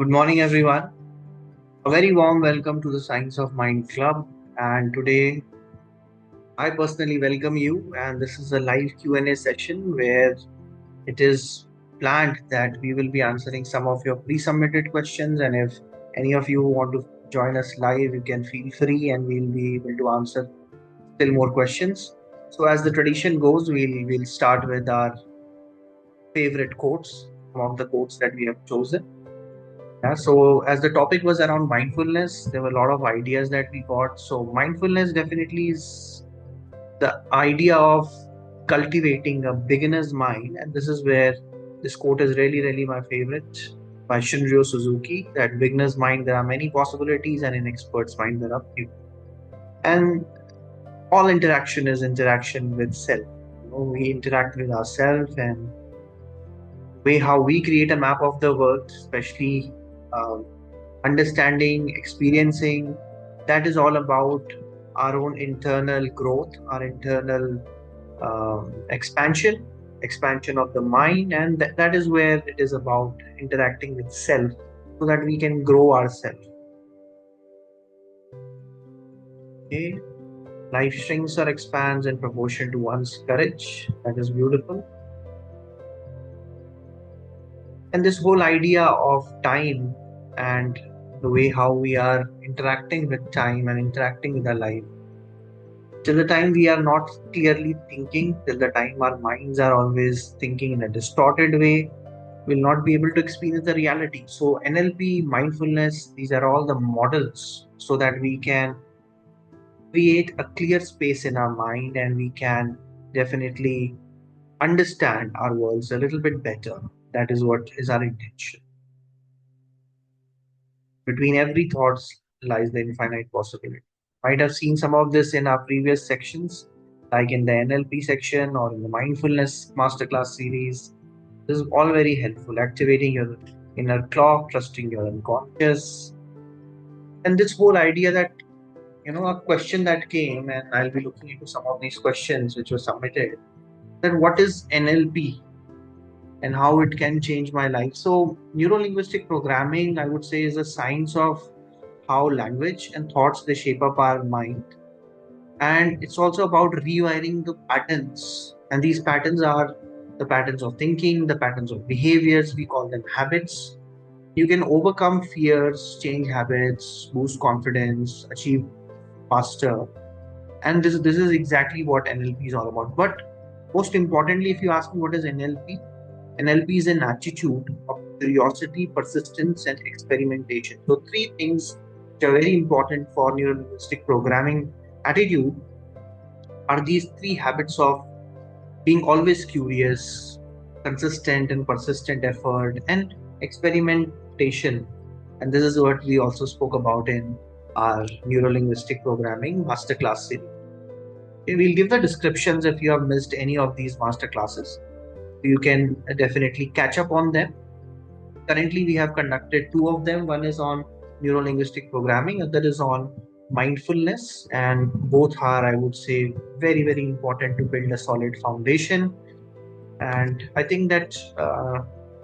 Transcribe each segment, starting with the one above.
Good morning, everyone. A very warm welcome to the Science of Mind Club. And today, I personally welcome you. And this is a live Q&A session where it is planned that we will be answering some of your pre-submitted questions. And if any of you want to join us live, you can feel free, and we'll be able to answer still more questions. So, as the tradition goes, we'll start with our favorite quotes, some of the quotes that we have chosen. Yeah, so as the topic was around mindfulness, there were a lot of ideas that we got. So mindfulness definitely is the idea of cultivating a beginner's mind, and this is where this quote is really my favorite by Shunryo Suzuki. That beginner's mind, there are many possibilities, and in expert's mind, there are few. And all interaction is interaction with self. We interact with ourselves, and way how we create a map of the world, especially. Um, Understanding, experiencing, that is all about our own internal growth, our internal expansion of the mind, and that is where it is about interacting with self so that we can grow ourselves. Okay, life shrinks or expands in proportion to one's courage. That is beautiful. And this whole idea of time and the way how we are interacting with time and interacting with our life, till the time we are not clearly thinking, till the time our minds are always thinking in a distorted way, we'll not be able to experience the reality. So NLP, mindfulness, these are all the models so that we can create a clear space in our mind, and we can definitely understand our worlds a little bit better. That is what is our intention. Between every thought lies the infinite possibility. Might have seen some of this in our previous sections, like in the NLP section or in the mindfulness masterclass series. This is all very helpful. Activating your inner clock, trusting your unconscious, and this whole idea that a question that came, and I'll be looking into some of these questions which were submitted. That what is NLP and how it can change my life? So, neuro-linguistic programming, I would say, is a science of how language and thoughts they shape up our mind, and it's also about rewiring the patterns, and these patterns are the patterns of thinking, the patterns of behaviors, we call them habits. You can overcome fears, change habits, boost confidence, achieve faster, and this is exactly what NLP is all about. But most importantly, if you ask me what is NLP, NLP is an attitude of curiosity, persistence, and experimentation. So three things which are very important for neuro-linguistic programming attitude are these three habits of being always curious, consistent and persistent effort, and experimentation. And this is what we also spoke about in our neuro-linguistic programming masterclass series. Okay, we'll give the descriptions if you have missed any of these masterclasses. You can definitely catch up on them. Currently, we have conducted two of them. One is on neuro-linguistic programming, other is on mindfulness, and both are, I would say, very important to build a solid foundation. And I think that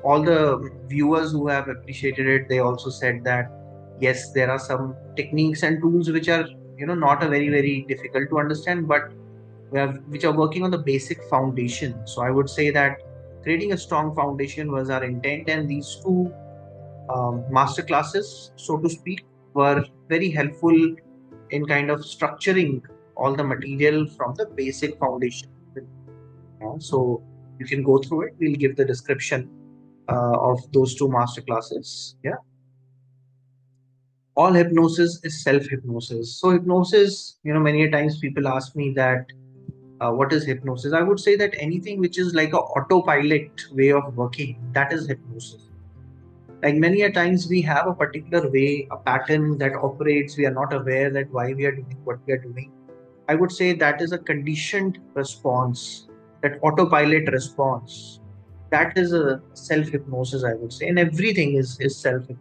all the viewers who have appreciated it, they also said that yes, there are some techniques and tools which are not a very difficult to understand, but which are working on the basic foundation. So I would say that creating a strong foundation was our intent, and these two master classes, so to speak, were very helpful in kind of structuring all the material from the basic foundation. So you can go through it. We'll give the description of those two master classes. Yeah. All hypnosis is self-hypnosis. So hypnosis, many a times people ask me that what is hypnosis? I would say that anything which is like a autopilot way of working, that is hypnosis. Like many a times we have a particular way, a pattern that operates. We are not aware that why we are doing what we are doing. I would say that is a conditioned response, that autopilot response. That is a self-hypnosis, I would say. And everything is self-hypnosis.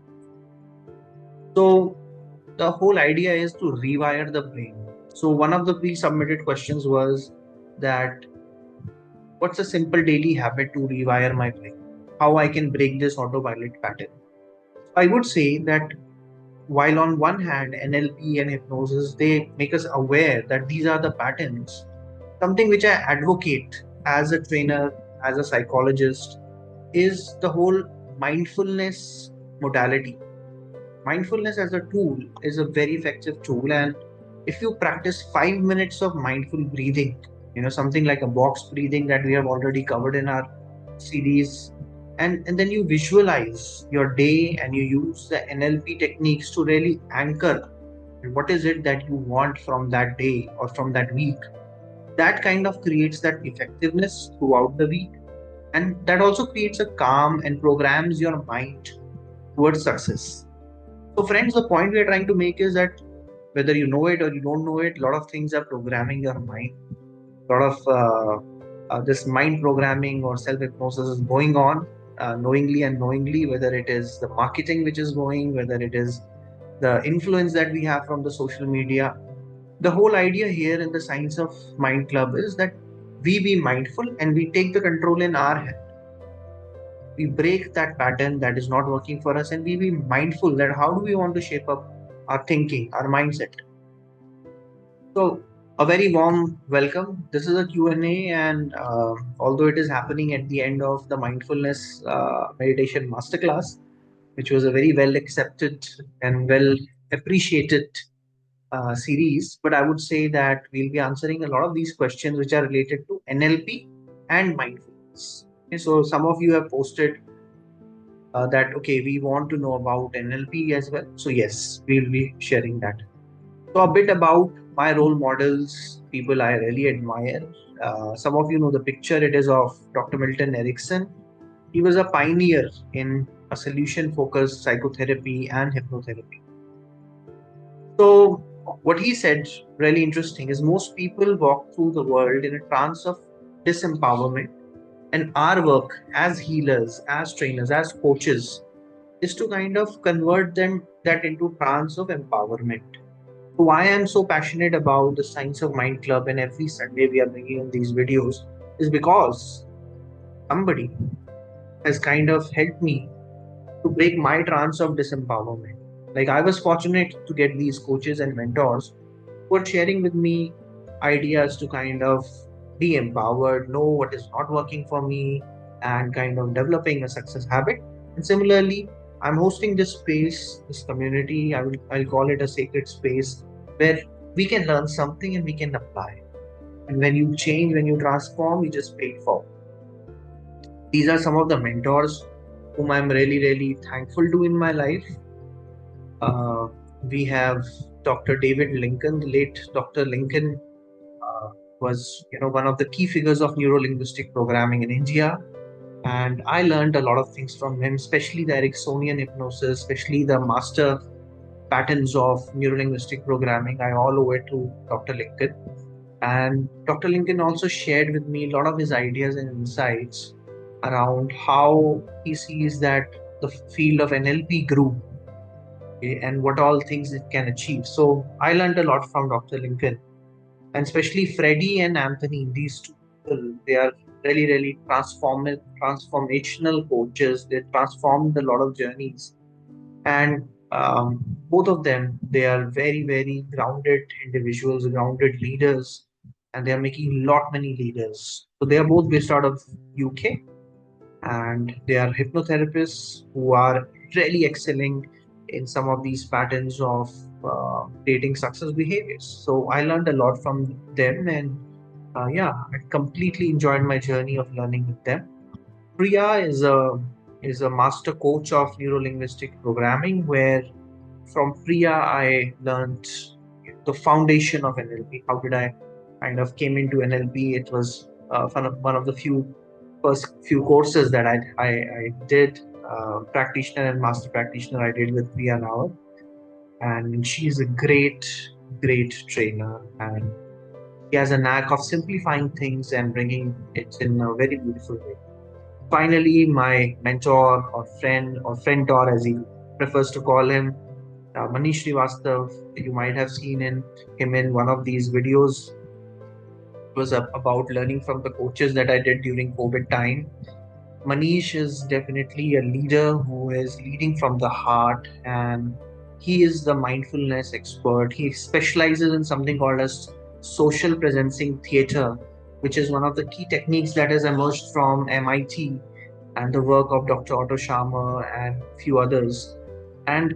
So the whole idea is to rewire the brain. So one of the pre-submitted questions was that what's a simple daily habit to rewire my brain? How I can break this autopilot pattern? I would say that while on one hand, NLP and hypnosis, they make us aware that these are the patterns, something which I advocate as a trainer, as a psychologist, is the whole mindfulness modality. Mindfulness as a tool is a very effective tool. And if you practice 5 minutes of mindful breathing, something like a box breathing that we have already covered in our series, and then you visualize your day and you use the NLP techniques to really anchor what is it that you want from that day or from that week. That kind of creates that effectiveness throughout the week. And that also creates a calm and programs your mind towards success. So, friends, the point we are trying to make is that whether you know it or you don't know it, a lot of things are programming your mind. A lot of this mind programming or self hypnosis is going on knowingly and knowingly, whether it is the marketing which is going, whether it is the influence that we have from the social media. The whole idea here in the Science of Mind Club is that we be mindful and we take the control in our hand. We break that pattern that is not working for us and we be mindful that how do we want to shape up our thinking, our mindset. So a very warm welcome. This is a Q&A, and although it is happening at the end of the mindfulness meditation masterclass, which was a very well accepted and well appreciated series, but I would say that we'll be answering a lot of these questions which are related to NLP and mindfulness. Okay, so some of you have posted that, okay, we want to know about NLP as well. So yes, we'll be sharing that. So a bit about my role models, people I really admire. Some of you know the picture. It is of Dr. Milton Erickson. He was a pioneer in a solution-focused psychotherapy and hypnotherapy. So what he said, really interesting, is most people walk through the world in a trance of disempowerment, and our work as healers, as trainers, as coaches is to kind of convert them that into trance of empowerment. So why I'm so passionate about the Science of Mind Club and every Sunday we are bringing in these videos is because somebody has kind of helped me to break my trance of disempowerment. Like, I was fortunate to get these coaches and mentors who are sharing with me ideas to kind of be empowered, know what is not working for me, and kind of developing a success habit. And similarly, I'm hosting this space, this community. I'll call it a sacred space where we can learn something and we can apply. And when you change, when you transform, you just pay it forward. These are some of the mentors whom I'm really, really thankful to in my life. Uh, we have Dr. David Lincoln, the late Dr. Lincoln was one of the key figures of neuro-linguistic programming in India. And I learned a lot of things from him, especially the Ericksonian hypnosis, especially the master patterns of neuro-linguistic programming. I all owe it to Dr. Lincoln. And Dr. Lincoln also shared with me a lot of his ideas and insights around how he sees that the field of NLP grew, okay, and what all things it can achieve. So I learned a lot from Dr. Lincoln, and especially Freddie and Anthony. These two people, they are really, really transformational coaches. They transformed a lot of journeys, and both of them, they are very, very grounded individuals, grounded leaders, and they are making a lot many leaders. So they are both based out of UK, and they are hypnotherapists who are really excelling in some of these patterns of creating success behaviors. So I learned a lot from them, and yeah, I completely enjoyed my journey of learning with them. Priya is a master coach of neuro-linguistic programming, where from Priya I learned the foundation of NLP. How did I kind of came into NLP? It was one of the first few courses that I did, practitioner and master practitioner I did with Priya now, and she's a great trainer, and she has a knack of simplifying things and bringing it in a very beautiful way. Finally, my mentor or friendtor, as he prefers to call him, Manish Srivastav. You might have seen him in one of these videos. It was about learning from the coaches that I did during COVID time. Manish is definitely a leader who is leading from the heart, and he is the mindfulness expert. He specializes in something called as social presencing theater, which is one of the key techniques that has emerged from MIT and the work of Dr. Otto Scharmer and few others, and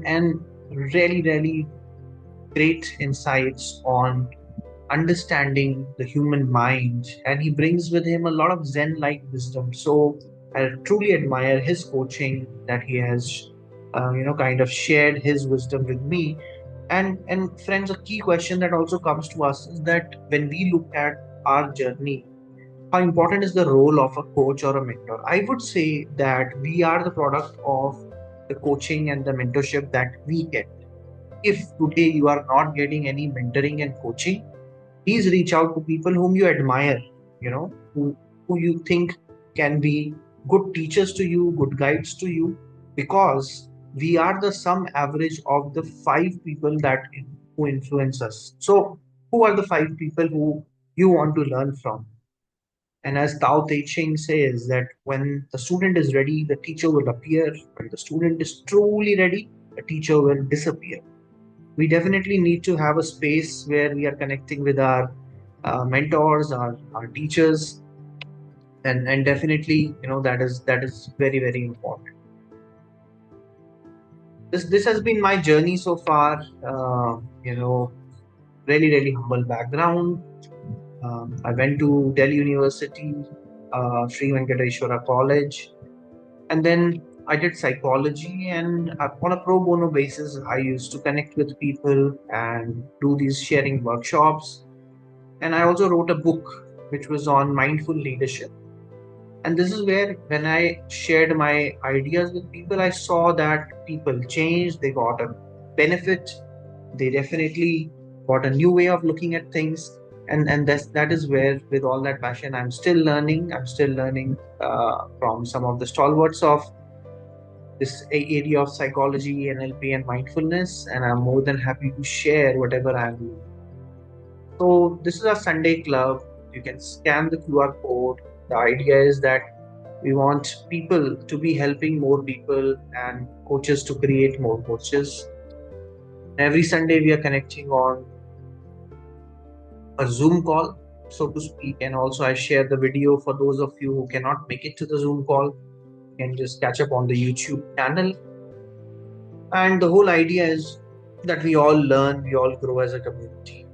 really great insights on understanding the human mind, and he brings with him a lot of zen like wisdom. So I truly admire his coaching, that he has kind of shared his wisdom with me. And friends, a key question that also comes to us is that when we look at our journey, how important is the role of a coach or a mentor? I would say that we are the product of the coaching and the mentorship that we get. If today you are not getting any mentoring and coaching, please reach out to people whom you admire, who you think can be good teachers to you, good guides to you, because we are the sum average of the five people who influence us. So who are the five people who you want to learn from? And as Tao Te Ching says, that when the student is ready, the teacher will appear. When the student is truly ready, the teacher will disappear. We definitely need to have a space where we are connecting with our mentors, our teachers, and definitely, that is very important. This has been my journey so far. Really humble background. I went to Delhi University, Sri Venkateshwara College, and then I did psychology. And on a pro bono basis, I used to connect with people and do these sharing workshops. And I also wrote a book which was on mindful leadership. And this is where, when I shared my ideas with people, I saw that people changed, they got a benefit, they definitely got a new way of looking at things. And that is where, with all that passion, I'm still learning. I'm still learning from some of the stalwarts of this area of psychology, NLP, and mindfulness. And I'm more than happy to share whatever I'm doing. So this is our Sunday club. You can scan the QR code. The idea is that we want people to be helping more people and coaches to create more coaches. Every Sunday we are connecting on a Zoom call, so to speak. And also I share the video for those of you who cannot make it to the Zoom call. You can just catch up on the YouTube channel. And the whole idea is that we all learn, we all grow as a community.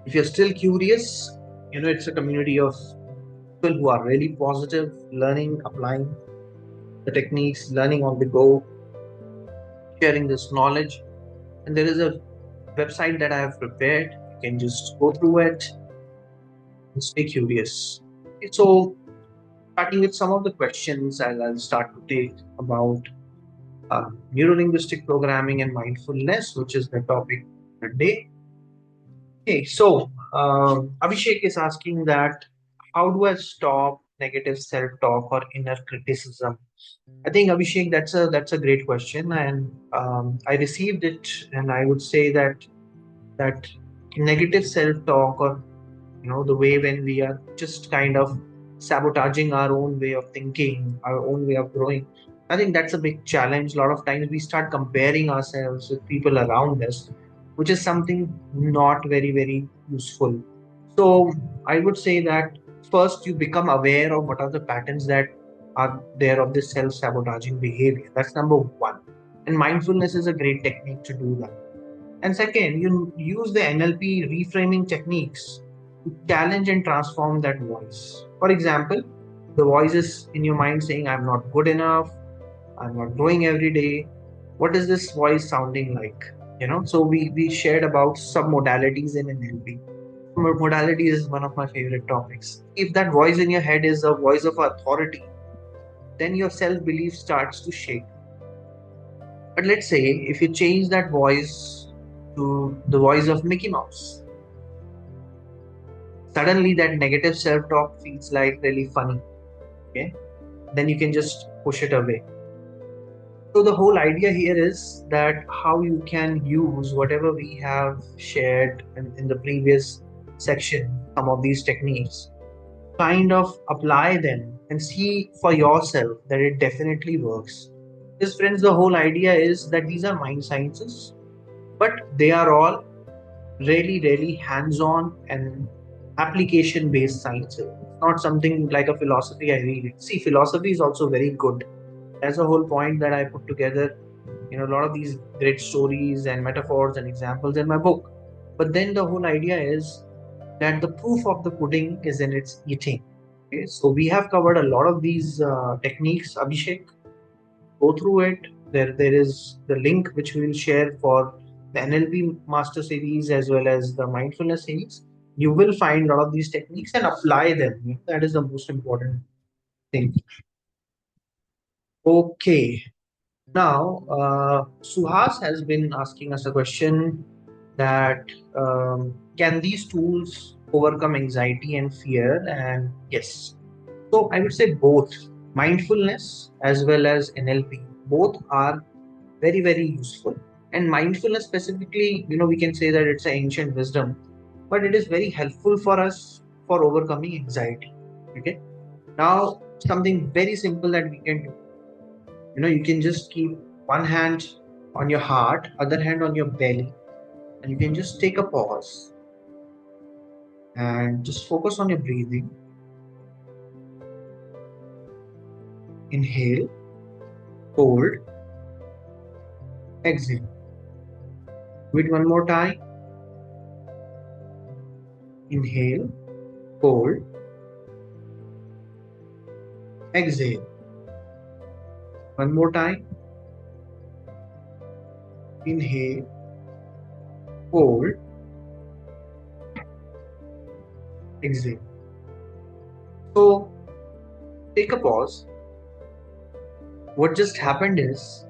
If you're still curious, it's a community of people who are really positive, learning, applying the techniques, learning on the go, sharing this knowledge. And there is a website that I have prepared. You can just go through it and stay curious. Okay, so, starting with some of the questions, I'll start to take about neuro-linguistic programming and mindfulness, which is the topic today. Okay, so Abhishek is asking that, how do I stop negative self-talk or inner criticism? I think, Abhishek, that's a great question, and I received it, and I would say that negative self-talk, or the way when we are just kind of sabotaging our own way of thinking, our own way of growing. I think that's a big challenge. A lot of times we start comparing ourselves with people around us, which is something not very useful. So I would say that first you become aware of what are the patterns that are there of this self-sabotaging behavior. That's number one. And mindfulness is a great technique to do that. And second, you use the NLP reframing techniques to challenge and transform that voice. For example, the voice is in your mind saying, I'm not good enough, I'm not growing every day. What is this voice sounding like? So we shared about submodalities in NLP. Modality is one of my favorite topics. If that voice in your head is a voice of authority, then your self belief starts to shake. But let's say if you change that voice to the voice of Mickey Mouse, suddenly that negative self talk feels like really funny. Okay, then you can just push it away. So the whole idea here is that how you can use whatever we have shared in the previous section, some of these techniques, kind of apply them and see for yourself that it definitely works. Because friends, the whole idea is that these are mind sciences, but they are all really hands-on and application-based sciences. It's not something like a philosophy I read. See, philosophy is also very good. That's a whole point that I put together, a lot of these great stories and metaphors and examples in my book. But then the whole idea is that the proof of the pudding is in its eating. Okay, so we have covered a lot of these techniques, Abhishek. Go through it. There is the link which we will share for the NLP Master Series as well as the Mindfulness Series. You will find a lot of these techniques and apply them. That is the most important thing. Okay. Now, Suhas has been asking us a question that can these tools overcome anxiety and fear? And yes, so I would say both mindfulness as well as NLP, both are very useful. And mindfulness specifically, we can say that it's an ancient wisdom, but it is very helpful for us for overcoming anxiety. Okay. Now, something very simple that we can do, you can just keep one hand on your heart, other hand on your belly, and you can just take a pause and just focus on your breathing. Inhale, hold, exhale. Do it one more time. Inhale, hold, exhale. One more time. Inhale, hold, exhale. So take a pause. What just happened is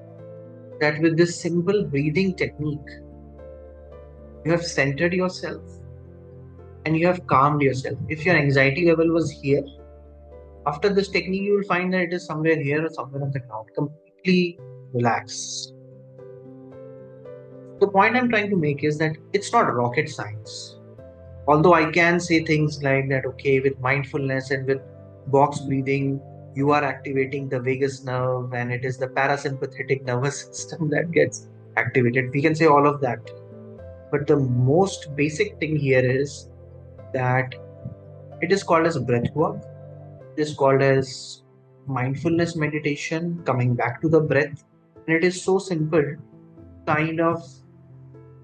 that with this simple breathing technique, you have centered yourself and you have calmed yourself. If your anxiety level was here, after this technique, you will find that it is somewhere here or somewhere on the ground, completely relaxed. The point I'm trying to make is that it's not rocket science. Although I can say things like that, okay, with mindfulness and with box breathing, you are activating the vagus nerve and it is the parasympathetic nervous system that gets activated. We can say all of that. But the most basic thing here is that it is called as breath work. It is called as mindfulness meditation, coming back to the breath. And it is so simple, kind of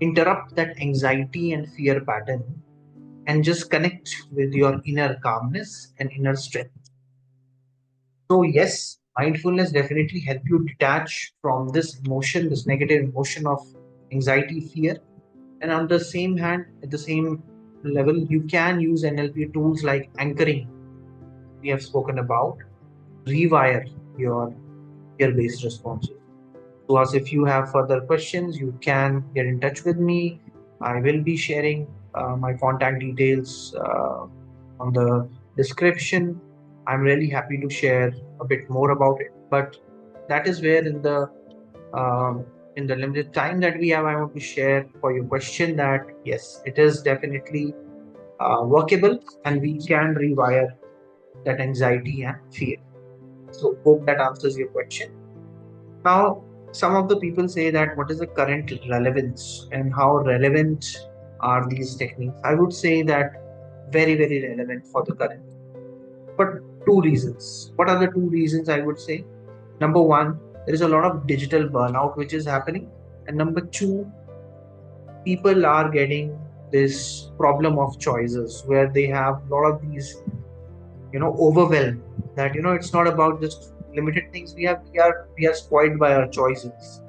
interrupt that anxiety and fear pattern and just connect with your inner calmness and inner strength. So yes, mindfulness definitely help you detach from this emotion, this negative emotion of anxiety, fear. And on the same hand, at the same level, you can use NLP tools like anchoring we have spoken about, rewire your fear-based responses. So as if you have further questions, you can get in touch with me. I will be sharing my contact details on the description. I'm really happy to share a bit more about it. But that is where um, in the limited time that we have, I want to share for your question that yes, it is definitely workable and we can rewire that anxiety and fear. So hope that answers your question. Now, some of the people say that what is the current relevance and how relevant are these techniques? I would say that very relevant for the current. But two reasons. What are the two reasons I would say? Number one, there is a lot of digital burnout which is happening. And number two, people are getting this problem of choices where they have a lot of these, overwhelm that, it's not about just limited things we are spoiled by our choices.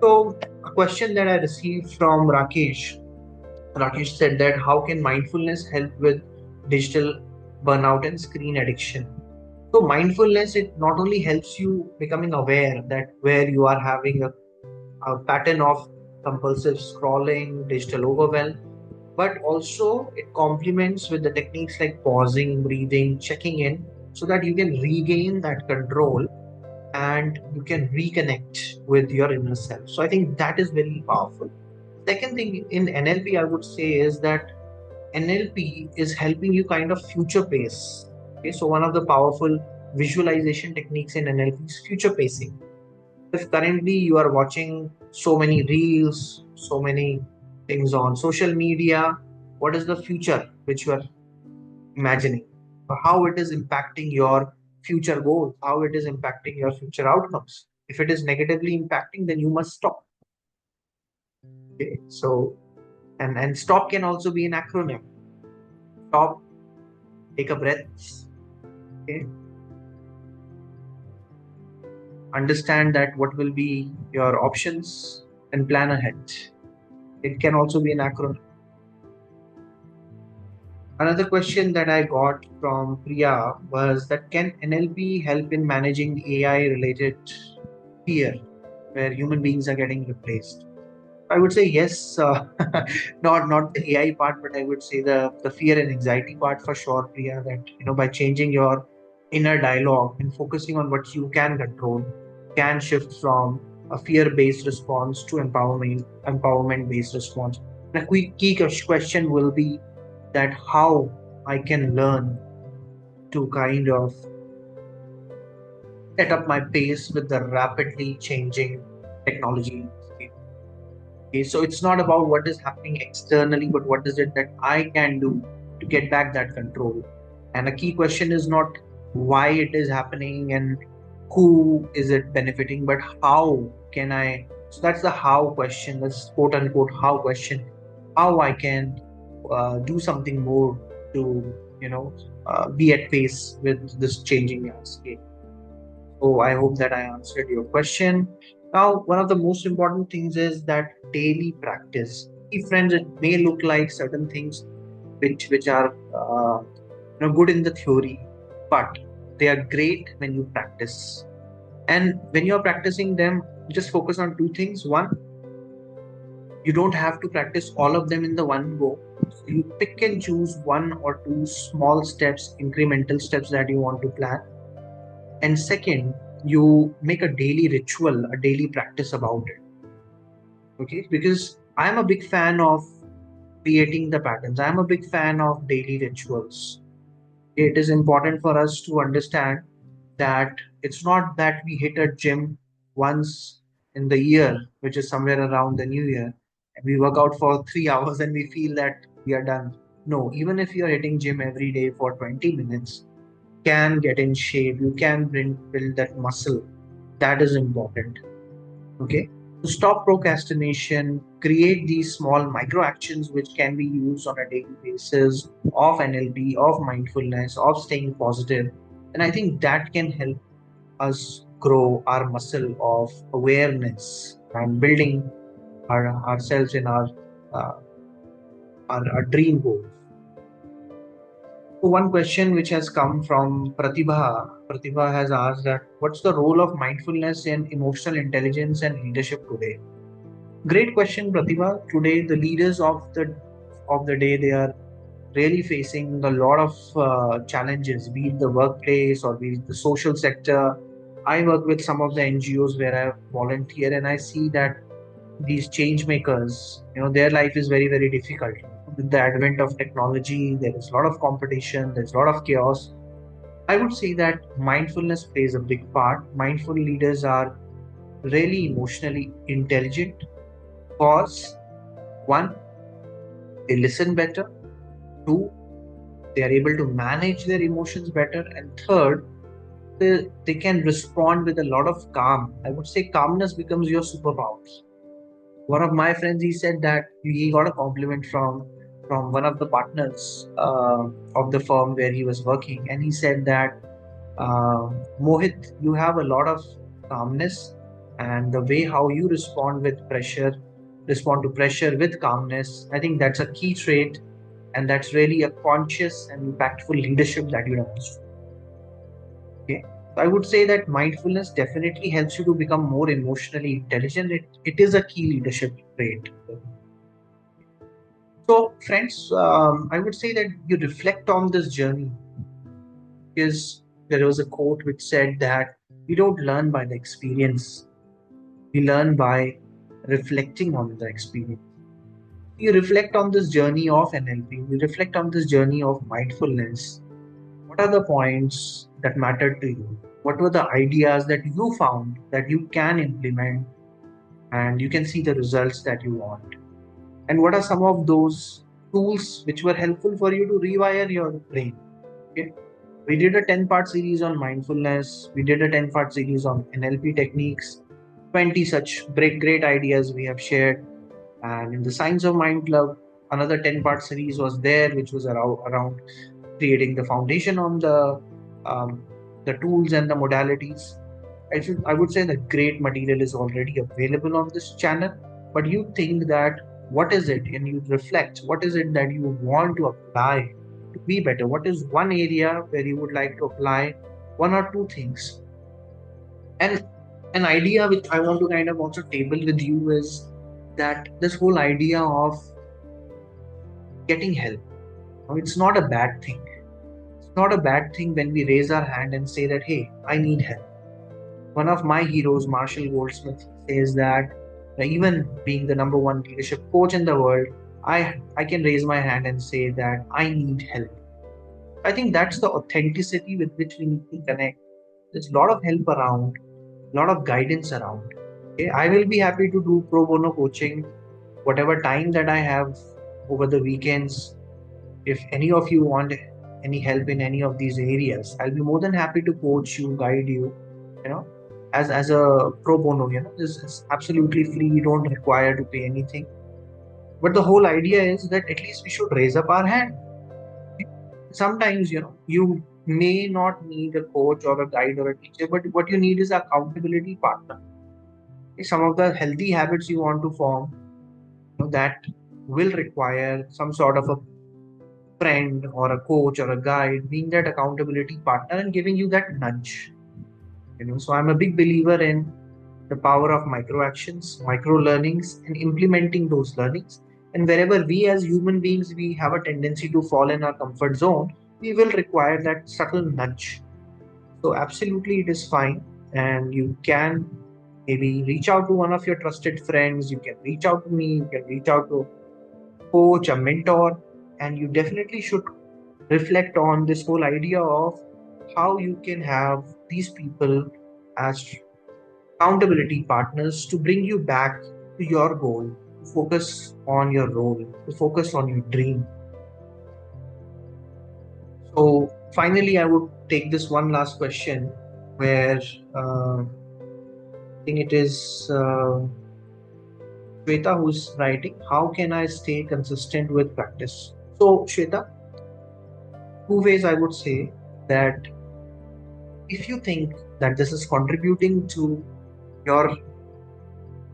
So a question that I received from Rakesh said that how can mindfulness help with digital burnout and screen addiction? So mindfulness, it not only helps you becoming aware that where you are having a pattern of compulsive scrolling, digital overwhelm, but also it complements with the techniques like pausing, breathing, checking in, so that you can regain that control and you can reconnect with your inner self. So I think that is very powerful. Second thing in NLP, I would say is that NLP is helping you kind of future pace. Okay, so one of the powerful visualization techniques in NLP is future pacing. If currently you are watching so many reels, so many things on social media, what is the future which you are imagining? How it is impacting your future goals, how it is impacting your future outcomes. If it is negatively impacting, then you must stop. Okay, so and stop can also be an acronym. Stop, take a breath, okay, understand that what will be your options and plan ahead. It can also be an acronym. Another question that I got from Priya was that can NLP help in managing AI related fear where human beings are getting replaced? I would say yes, not the AI part, but I would say the fear and anxiety part for sure, Priya. That by changing your inner dialogue and focusing on what you can control, can shift from a fear-based response to empowerment-based response. The key question will be that how I can learn to kind of set up my pace with the rapidly changing technology. Okay, so it's not about what is happening externally, but what is it that I can do to get back that control. And a key question is not why it is happening and who is it benefiting, but how can I? So that's the how question, that's quote unquote how question, how I can do something more to, be at pace with this changing landscape. So I hope that I answered your question. Now, one of the most important things is that daily practice. See, friends, it may look like certain things which are good in the theory, but they are great when you practice. And when you are practicing them, just focus on two things. One, you don't have to practice all of them in the one go. So you pick and choose one or two small steps, incremental steps that you want to plan. And second, you make a daily ritual, a daily practice about it. Okay, because I'm a big fan of creating the patterns. I'm a big fan of daily rituals. It is important for us to understand that it's not that we hit a gym once in the year, which is somewhere around the new year, and we work out for 3 hours and we feel that we are done. No, even if you're hitting gym every day for 20 minutes, can get in shape, you can build that muscle. That is important. Okay. To stop procrastination, create these small micro actions which can be used on a daily basis of NLP, of mindfulness, of staying positive. And I think that can help us grow our muscle of awareness and building ourselves in uh, our dream goals. So one question which has come from Pratibha has asked that what's the role of mindfulness in emotional intelligence and leadership today? Great question, Pratibha. Today, the leaders of the day, they are really facing a lot of challenges, be it the workplace or be it the social sector. I work with some of the NGOs where I volunteer, and I see that these change makers, their life is very, very difficult. With the advent of technology, there is a lot of competition, there's a lot of chaos. I would say that mindfulness plays a big part. Mindful leaders are really emotionally intelligent because one, they listen better. Two, they are able to manage their emotions better. And third, they can respond with a lot of calm. I would say calmness becomes your superpower. One of my friends, he said that he got a compliment from one of the partners of the firm where he was working, and he said that Mohit, you have a lot of calmness, and the way how you respond to pressure with calmness. I think that's a key trait, and that's really a conscious and impactful leadership that you demonstrate. Okay. So I would say that mindfulness definitely helps you to become more emotionally intelligent. It is a key leadership trait. So, friends, I would say that you reflect on this journey because there was a quote which said that we don't learn by the experience, we learn by reflecting on the experience. You reflect on this journey of NLP, you reflect on this journey of mindfulness. What are the points that mattered to you? What were the ideas that you found that you can implement and you can see the results that you want? And what are some of those tools which were helpful for you to rewire your brain? Okay. We did a 10-part series on mindfulness. We did a 10-part series on NLP techniques. 20 such great ideas we have shared. And in the Science of Mind Club, another 10-part series was there, which was around creating the foundation on the tools and the modalities. I would say that great material is already available on this channel, but you think that what is it, and you reflect, what is it that you want to apply to be better? What is one area where you would like to apply one or two things? And an idea which I want to kind of also table with you is that this whole idea of getting help. Now, it's not a bad thing. It's not a bad thing when we raise our hand and say that, hey, I need help. One of my heroes, Marshall Goldsmith, says that even being the number one leadership coach in the world, I can raise my hand and say that I need help. I think that's the authenticity with which we need to connect. There's a lot of help around, a lot of guidance around. Okay? I will be happy to do pro bono coaching, whatever time that I have over the weekends. If any of you want any help in any of these areas, I'll be more than happy to coach you, guide you, you know, as a pro bono. This is absolutely free. You don't require to pay anything. But the whole idea is that at least we should raise up our hand. Sometimes, you may not need a coach or a guide or a teacher, but what you need is an accountability partner. Some of the healthy habits you want to form, that will require some sort of a friend or a coach or a guide being that accountability partner and giving you that nudge. So I'm a big believer in the power of micro actions, micro learnings, and implementing those learnings. And wherever we as human beings, we have a tendency to fall in our comfort zone, we will require that subtle nudge. So absolutely it is fine. And you can maybe reach out to one of your trusted friends. You can reach out to me. You can reach out to a coach, a mentor, and you definitely should reflect on this whole idea of how you can have these people as accountability partners to bring you back to your goal, to focus on your role, to focus on your dream. So finally, I would take this one last question where I think it is Shweta who's writing, how can I stay consistent with practice? So Shweta, two ways I would say that if you think that this is contributing to your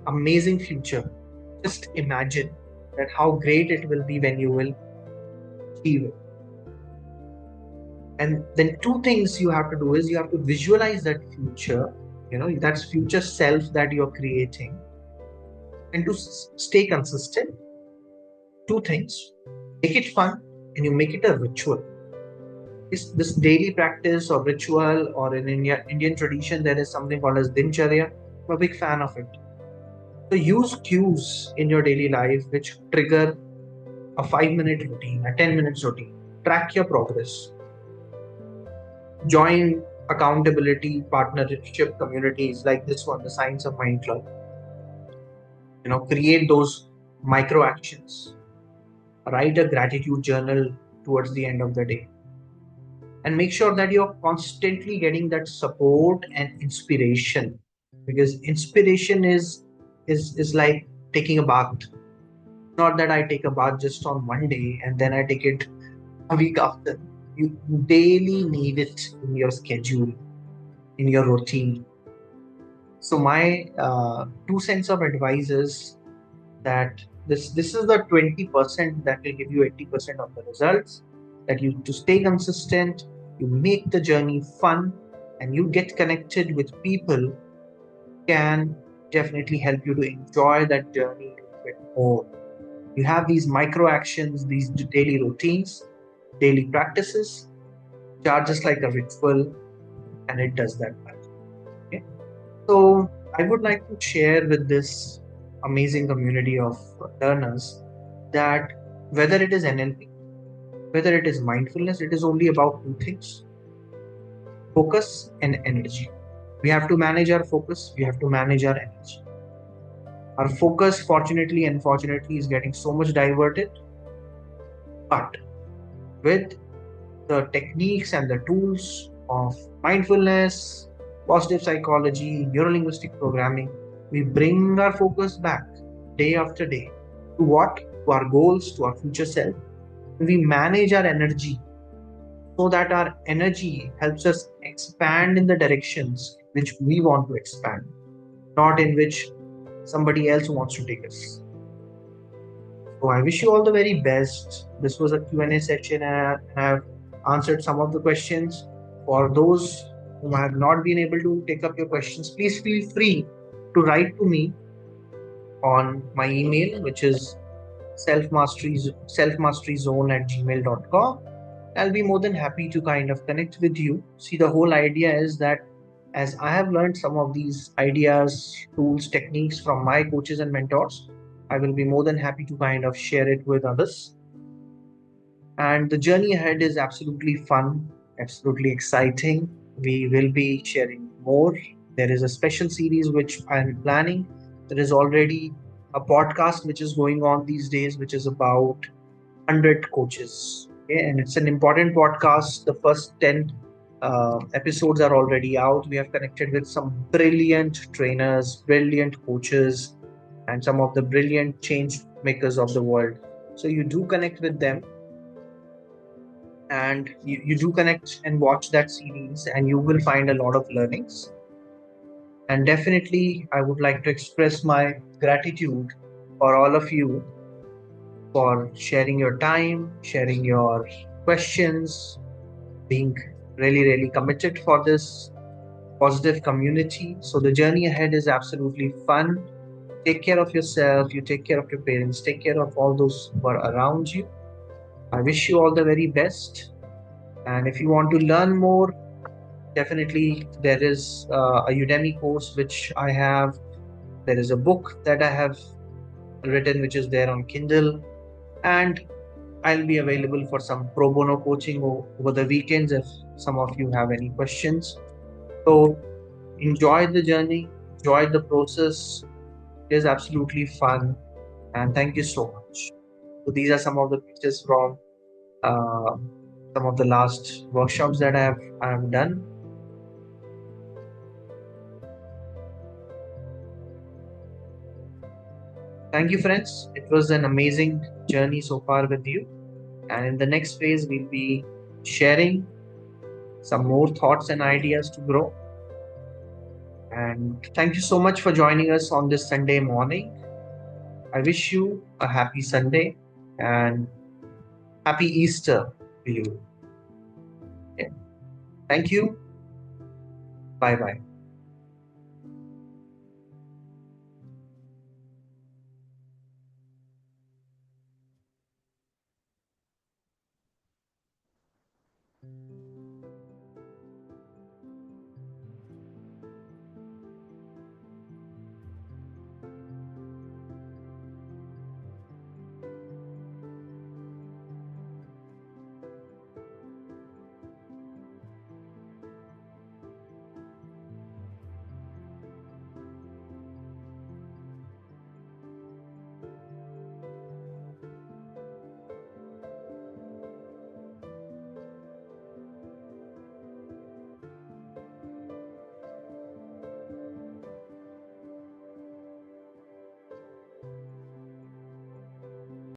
amazing future, just imagine that how great it will be when you will achieve it. And then two things you have to do is you have to visualize that future, that's future self that you're creating. And to stay consistent, two things: make it fun and you make it a ritual. This daily practice or ritual, or in Indian tradition, there is something called as dincharya. I'm a big fan of it. So use cues in your daily life which trigger a 5-minute routine, a 10 minutes routine. Track your progress. Join accountability partnership communities like this one, the Science of Mind Club. Create those micro actions. Write a gratitude journal towards the end of the day. And make sure that you're constantly getting that support and inspiration, because inspiration is like taking a bath. Not that I take a bath just on one day and then I take it a week after. You daily need it in your schedule, in your routine. So my 2 cents of advice is that this is the 20% that will give you 80% of the results. That you to stay consistent, you make the journey fun, and you get connected with people can definitely help you to enjoy that journey a bit more. You have these micro actions, these daily routines, daily practices, which are just like a ritual, and it does that. Okay? So I would like to share with this amazing community of learners that whether it is NLP, whether it is mindfulness, it is only about two things. focus and energy. We have to manage our focus, we have to manage our energy. Our focus, fortunately, unfortunately, is getting so much diverted, but with the techniques and the tools of mindfulness, positive psychology, neuro-linguistic programming, we bring our focus back day after day to what? To our goals, to our future self. We manage our energy so that our energy helps us expand in the directions which we want to expand, not in which somebody else wants to take us. So I wish you all the very best. This was a Q&A session and I have answered some of the questions. For those who have not been able to take up your questions, please feel free to write to me on my email, which is selfmasteryzone@gmail.com. I'll be more than happy to kind of connect with you. See, the whole idea is that as I have learned some of these ideas, tools, techniques from my coaches and mentors, I will be more than happy to kind of share it with others. And the journey ahead is absolutely fun, absolutely exciting. We will be sharing more. There is a special series which I am planning. There is already a podcast which is going on these days, which is about 100 coaches. Okay? And it's an important podcast. The first 10 episodes are already out. We have connected with some brilliant trainers, brilliant coaches, and some of the brilliant change makers of the world. So you do connect with them and you do connect and watch that series, and you will find a lot of learnings. And definitely, I would like to express my gratitude for all of you for sharing your time, sharing your questions, being really, really committed for this positive community. So the journey ahead is absolutely fun. Take care of yourself, you take care of your parents, take care of all those who are around you. I wish you all the very best. And if you want to learn more, definitely there is a Udemy course which I have. There is a book that I have written which is there on Kindle. And I'll be available for some pro bono coaching over the weekends if some of you have any questions. So enjoy the journey, enjoy the process. It is absolutely fun. And thank you so much. So these are some of the pictures from uh, some of the last workshops that I have done. Thank you, friends. It was an amazing journey so far with you. And in the next phase, we'll be sharing some more thoughts and ideas to grow. And thank you so much for joining us on this Sunday morning. I wish you a happy Sunday and happy Easter to you. Okay. Thank you. Bye bye.